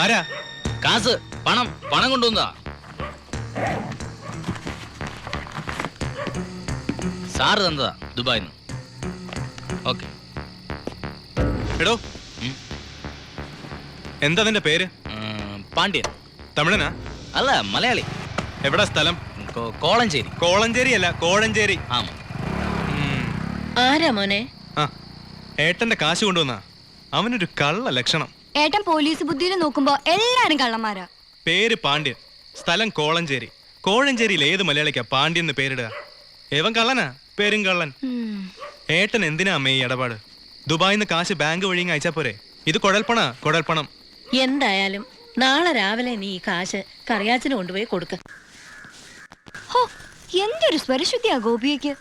ആരാ? കാസ്, പണം പണം കൊണ്ടുവന്നതാ. സാറ് തന്നതാ ദുബായിന്ന്. ഓക്കെ. എടോ, എന്താ നിന്റെ പേര്? പാണ്ഡ്യൻ. തമിഴനാ? അല്ല, മലയാളി. എവിടാ സ്ഥലം? കോളഞ്ചേരി. കോളഞ്ചേരി അല്ല, കോഴഞ്ചേരി. ആമാ. ആരാ മോനെ? ആ, ഏട്ടന്റെ കാശ് കൊണ്ടുവന്നാ. അവനൊരു കള്ള ലക്ഷണം. ഏട്ടൻ പോലീസ് ബുദ്ധിയിൽ നോക്കുമ്പോ എല്ലാരും കള്ളന്മാരാ. പേര് പാണ്ഡ്യൻ, സ്ഥലം കോളഞ്ചേരി. കോഴഞ്ചേരിയിൽ ഏത് മലയാളിക്കാ പാണ്ഡ്യൻ എന്ന് പേരിടുക? ഏവൻ കള്ളനാ, പേരും കള്ളൻ. ഏട്ടൻ എന്തിനാ അമ്മേ ഈ ഇടപാട്? ദുബായിന്ന് കാശ് ബാങ്ക് വഴി അയച്ചാ പോരെ? ഇത് കുഴൽപ്പണം. എന്തായാലും നാളെ രാവിലെ നീ ഈ കാശ് കറിയാച്ചിന് കൊണ്ടുപോയി കൊടുക്ക. എന്തൊരു സ്വരശുദ്ധിയാ ഗോപിയക്ക്.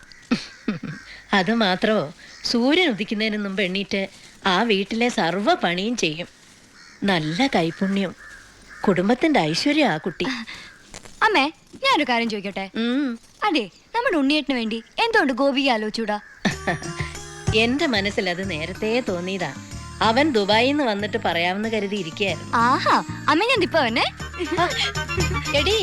അത് മാത്രമോ, സൂര്യൻ ഉദിക്കുന്നതിന് മുമ്പ് എണ്ണീറ്റ് ആ വീട്ടിലെ സർവ്വ പണിയും ചെയ്യും. നല്ല കൈപുണ്യം, കുടുംബത്തിന്റെ ഐശ്വര്യ ആ കുട്ടി. അമ്മേ, ഞാനൊരു കാര്യം ചോദിക്കട്ടെ? അതെ, നമ്മുടെ ഉണ്ണിയേട്ടന് വേണ്ടി എന്തുകൊണ്ട് ഗോപിക ആലോചിച്ചൂടാ? എന്റെ മനസ്സിൽ അത് നേരത്തെ തോന്നിയതാ. അവൻ ദുബായിന്ന് വന്നിട്ട് പറയാമെന്ന് കരുതി ഇരിക്കുകയായിരുന്നു. ആഹാ, അമ്മ ഞാൻ ഇപ്പൊ വന്നെ. എടി,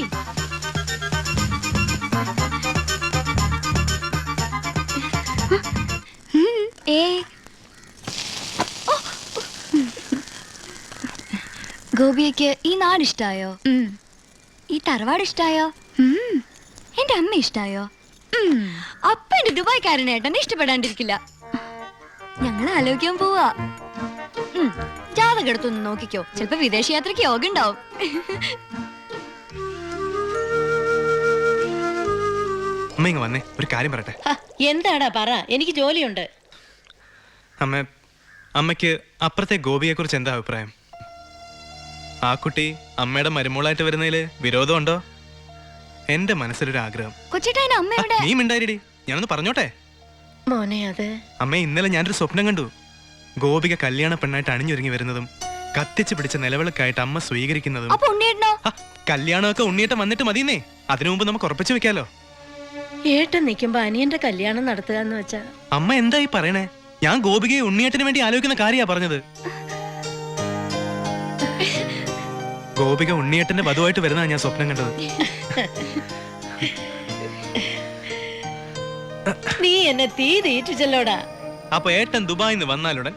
ഗോപിയക്ക് ഈ നാട് ഇഷ്ടായോ? ഈ തറവാട് ഇഷ്ടായോ? എന്റെ അമ്മ ഇഷ്ടായോ? അപ്പൊ എന്റെ ദുബായ്ക്കാരനേട്ടനെ ഇഷ്ടപ്പെടാണ്ടിരിക്കില്ല. ഞങ്ങൾ ആലോചിക്കാൻ പോവാ. ജാതകം എടുത്തൊന്ന് നോക്കിക്കോ, ചിലപ്പോ വിദേശ യാത്രക്ക് യോഗ ഉണ്ടാവും. വന്നേ, ഒരു കാര്യം പറയട്ടെ. എന്താടാ പറ, എനിക്ക് ജോലിയുണ്ട്. അമ്മയ്ക്ക് അപ്പുറത്തെ ഗോപിയെ കുറിച്ച് എന്താ അഭിപ്രായം? ആ കുട്ടി അമ്മയുടെ മരുമോളായിട്ട് വരുന്നതില് വിരോധമുണ്ടോ? എന്റെ മനസ്സിലൊരു ആഗ്രഹം. നീ മിണ്ടായിരടി, ഞാനൊന്ന് പറഞ്ഞോട്ടെ. മോനെ, അത് അമ്മ, ഇന്നലെ ഞാനൊരു സ്വപ്നം കണ്ടു. ഗോപിക കല്യാണ പെണ്ണായിട്ട് അണിഞ്ഞൊരുങ്ങി വരുന്നതും കത്തിച്ച് പിടിച്ച നിലവിളക്കായിട്ട് അമ്മ സ്വീകരിക്കുന്നതും. കല്യാണമൊക്കെ ഉണ്ണിയേട്ടൻ വന്നിട്ട് മതിയെന്നേ. അതിനു മുമ്പ് നമുക്ക് ഉറപ്പിച്ചു വെക്കാലോ. ഏട്ടൻ നിൽക്കുമ്പോ അനിയന്റെ കല്യാണം നടത്തുക എന്ന് വെച്ചാ? അമ്മ എന്തായി പറയണേ? ഞാൻ ഗോപികയെ ഉണ്ണിയേട്ടന് വേണ്ടി ആലോചിക്കുന്ന കാര്യാ പറഞ്ഞത്. ഗോപിക ഉണ്ണിയേട്ടന്റെ വധുവായിട്ട് വരുന്നതാ ഞാൻ സ്വപ്നം കണ്ടത്. നീ എന്നെ തീ തീറ്റിച്ചല്ലോടാ. അപ്പൊ ഏട്ടൻ ദുബായിന്ന് വന്നാലുടൻ